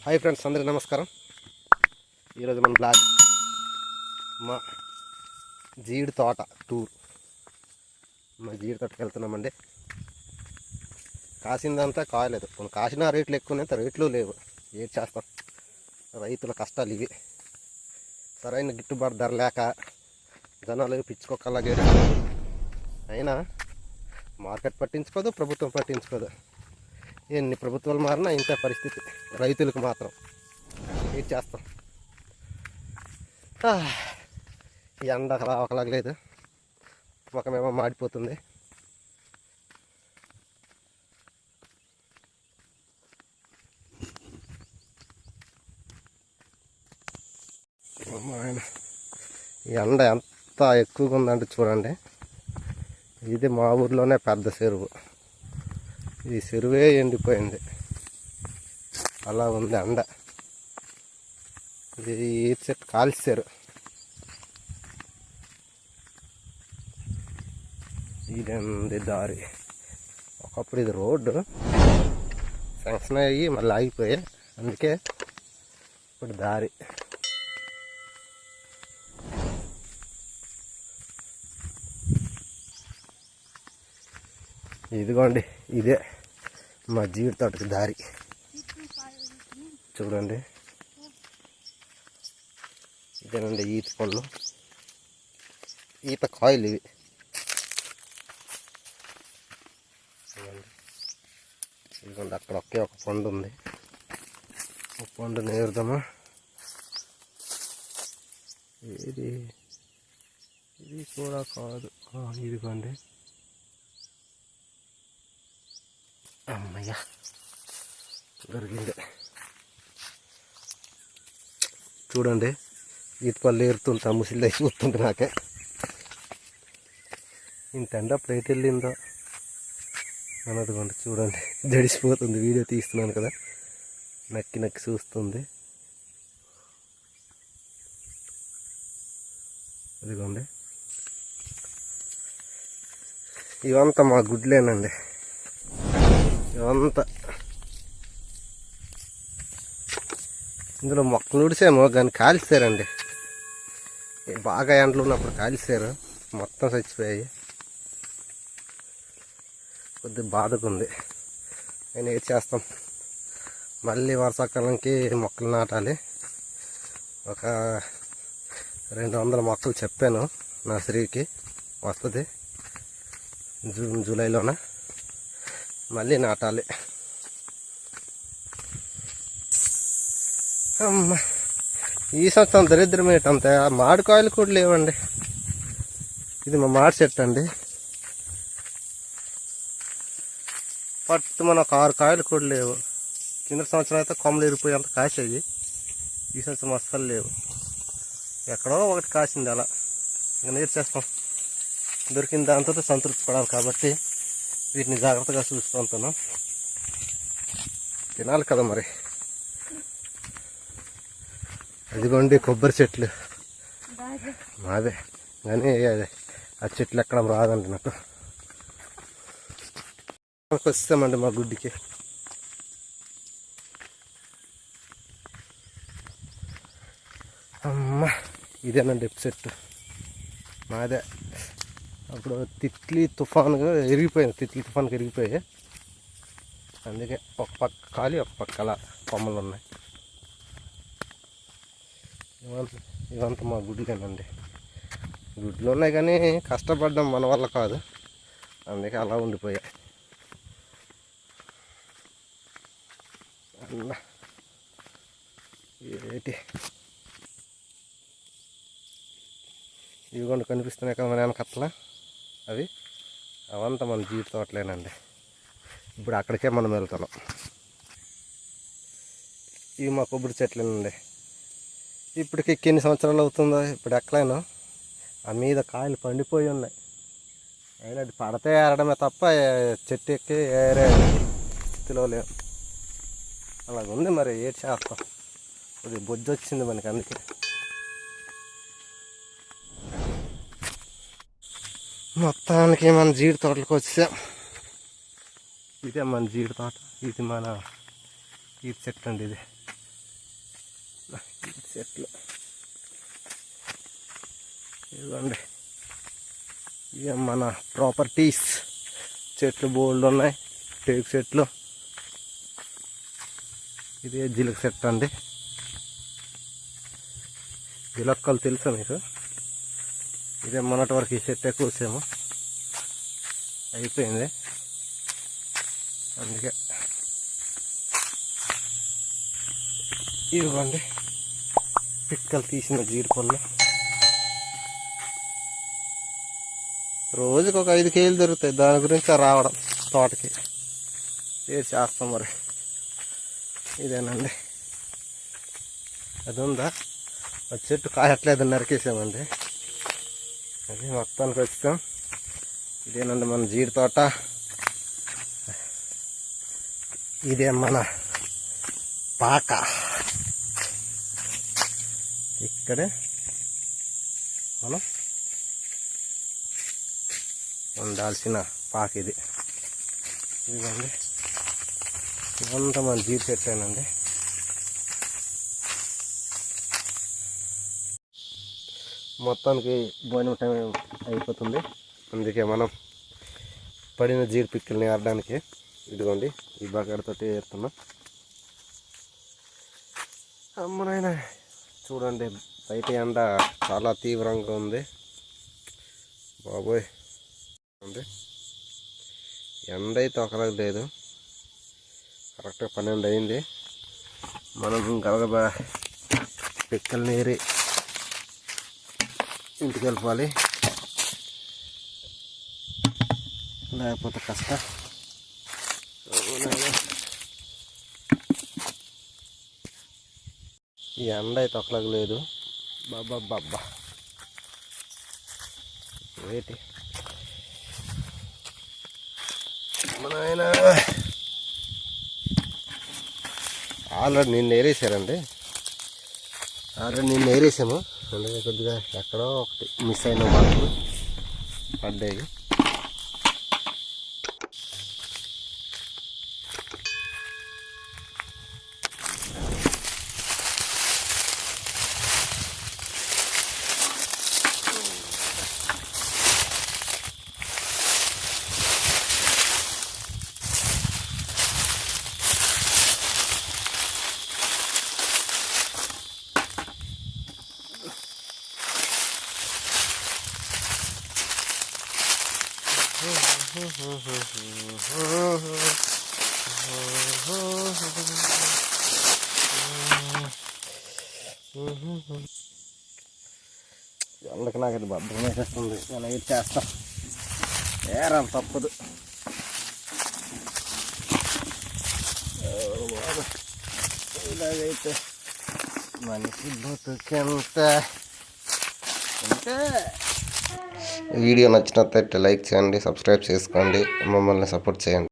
Hi friends, అందరికీ నమస్కారం. ఈరోజు మన బ్లాగ్ మా జీడి తోట టూర్. మా జీడి తోటకి వెళ్తున్నామండి. కాసిందంతా కాయలేదు, కొన్ని కాసిన రేట్లు ఎక్కువ, రేట్లు లేవు. ఏం చేస్తాం, రైతుల కష్టాలు ఇవి. సరైన గిట్టుబాటు ధర లేక జనాలు పిచ్చుకోకలాగే. అయినా మార్కెట్ పట్టించుకోదు, ప్రభుత్వం పట్టించుకోదు. ఎన్ని ప్రభుత్వాలు మారినా ఇంత పరిస్థితి. రైతులకు మాత్రం ఏం చేస్తాం. ఎండ రావకలాగలేదు, ముఖమేమో మాడిపోతుంది. ఈ ఎండ ఎంత ఎక్కువగా ఉందంటే చూడండి. ఇది మా ఊర్లోనే పెద్ద చెరువు. ఈ చెరువే ఎండిపోయింది, అలా ఉంది ఎండ. ఇది ఈత చెట్టు కాల్చారు. ఇదండి దారి. ఒకప్పుడు ఇది రోడ్డు శాంక్షన్ అయ్యి మళ్ళీ ఆగిపోయాయి, అందుకే ఇప్పుడు దారి. ఇదిగోండి, ఇదే మా జీడి తోటకి దారి. చూడండి, ఇదేనండి ఈత పళ్ళు, ఈత కాయలు ఇవి. ఇదిగోండి, అక్కడ ఒకే ఒక పండు ఉంది. ఒక పండు నేరుదామా. ఇది ఇది కూడా కాదు. ఇదిగోండి, అమ్మయ్య దొరికింది. చూడండి, ఈత పళ్ళు ఏరుతుంటా, ముసిలి చూస్తుంటే నాకే ఇంత ఎండ ప్లేట్ వెళ్ళిందో అన్నదిగోండి. చూడండి, జడిసిపోతుంది. వీడియో తీస్తున్నాను కదా, నక్కి నక్కి చూస్తుంది. అదిగోండి, ఇవంతా మా గుడ్లేనండి. ఇవంతా ఇందులో మొక్కలు ఉడిసామో కానీ కాల్చారండి. బాగా ఎండలు ఉన్నప్పుడు కాల్చారు, మొత్తం చచ్చిపోయాయి. కొద్దిగా బాధగా ఉంది. నేను ఏం చేస్తాం, మళ్ళీ వర్షాకాలంకి మొక్కలు నాటాలి. ఒక 200 మొక్కలు చెప్పాను నర్సరీకి, వస్తుంది జూన్ జూలైలోన. మళ్ళీ నాటాలి. అమ్మ, ఈ సంవత్సరం దరిద్రం ఏంటంతే, మామిడికాయలు కూడా లేవండి. ఇది మా మామిడి చెట్టు అండి. పట్టు మన ఒక 6 కాయలు కూడా లేవు. కింద సంవత్సరం అయితే కొమ్మలు ఇరిపోయి అంత కాసేవి. ఈ సంవత్సరం అస్సలు లేవు. ఎక్కడో ఒకటి కాసింది అలా. ఇంకా నేర్చేస్తాం. దొరికిన దాంతో సంతృప్తి పడాలి కాబట్టి వీటిని జాగ్రత్తగా చూసుకుంటాను. తినాలి కదా మరి. అదిగోండి కొబ్బరి చెట్లు మాదే, కానీ ఆ చెట్లు ఎక్కడ రాదండి నాకు. వస్తామండి మా గుడ్డికి. అమ్మ, ఇదేనండి చెట్టు మాదే. అప్పుడు తిట్లీ తుఫానుగా ఎరిగిపోయింది, తిట్లీ తుఫానుకి ఎరిగిపోయాయి. అందుకే ఒక పక్క ఖాళీ, ఒక పక్క అలా కొమ్మలు ఉన్నాయి. ఇవంతా మా గుడ్లేనండి. గుడ్లు ఉన్నాయి కానీ కష్టపడ్డాం మన వల్ల కాదు, అందుకే అలా ఉండిపోయాయి. ఏంటి ఇవిగోండి కనిపిస్తున్నాయి కదా మన వెనకట్ల, అవంతా మన జీడి తోటలేనండి. ఇప్పుడు అక్కడికే మనం వెళ్తున్నాం. ఇవి మా కొబ్బరి చెట్లేనండి. ఇప్పటికి ఎన్ని సంవత్సరాలు అవుతుందో, ఇప్పుడు ఎక్కలేను. ఆ మీద కాయలు పండిపోయి ఉన్నాయి. అయినా అది పడితే ఏరడమే తప్ప చెట్టు ఎక్కి ఏరే స్థితిలో లేవు. అలాగుంది మరి, ఏటి చేస్తాం. కొద్దిగా బొజ్జు వచ్చింది మనకి, అందుకే. మొత్తానికి మన జీడి తోటలకు వచ్చాం. ఇదే మన జీడి తోట. ఇది మన ఈత చెట్టు అండి. ఇది చెట్లు ఇవ్వండి, ఇక మన ప్రాపర్టీస్. చెట్లు బోల్డ్ ఉన్నాయి, టేకు చెట్లు. ఇదే జిలక చెట్టు అండి. జిలక్కలు తెలుసా మీకు? ఇదే మొన్నటి వరకు ఈ చెట్టే కోసాము, అయిపోయింది. అందుకే ఇవ్వండి పిక్కలు తీసిన జీడిపళ్ళు. రోజుకి ఒక 5 కేజీలు దొరుకుతాయి. దాని గురించి రావడం తోటకి ఏది చేస్తాం మరి. ఇదేనండి, అది ఉందా ఆ చెట్టు కాయట్లేదు, నరికేసామండి. అది మొత్తానికి వచ్చాం. ఇదేనండి మన జీడి తోట. ఇదే మన పాక. ఇక్కడే మనం ఉండాల్సిన పాక ఇది. ఇదిగోండి, ఇదంతా మన జీడి చెట్టేనండి. మొత్తానికి భోజనం టైం అయిపోతుంది. అందుకే మనం పడిన జీడి పిక్కల్ని ఏరడానికి ఇదిగోండి ఈ బకెట్తోటి ఏరుతున్నాం. అమ్మనైనా చూడండి, బయట ఎండ చాలా తీవ్రంగా ఉంది బాబోయ్. ఉంది ఎండ అయితే ఒకలాగా లేదు. కరెక్ట్గా 12 అయింది. మనం గబగబా పిక్కల్ని ఏరి ఇంటికి వెళ్ళిపోవాలి, లేకపోతే కష్టం. ఈ ఎండ అయితే ఒకలాగా లేదు. బాబా బాబా వేటి మన ఆయన ఆల్రెడీ నిన్న ఏరేసారండి. నిన్న ఏరేసాము. అందుకే కొద్దిగా ఎక్కడో ఒకటి మిస్ అయిన మార్కులు పడ్డాయి. ఎండకి నాకు అది బద్దం వేసేస్తుంది. ఇలా ఇది చేస్తాం, ఏరాలి తప్పదు. ఇలాగైతే మనిషి బతుకెంత. అంటే వీడియో నచ్చినట్లయితే లైక్ చేయండి, సబ్స్క్రైబ్ చేసుకోండి, మమ్మల్ని సపోర్ట్ చేయండి.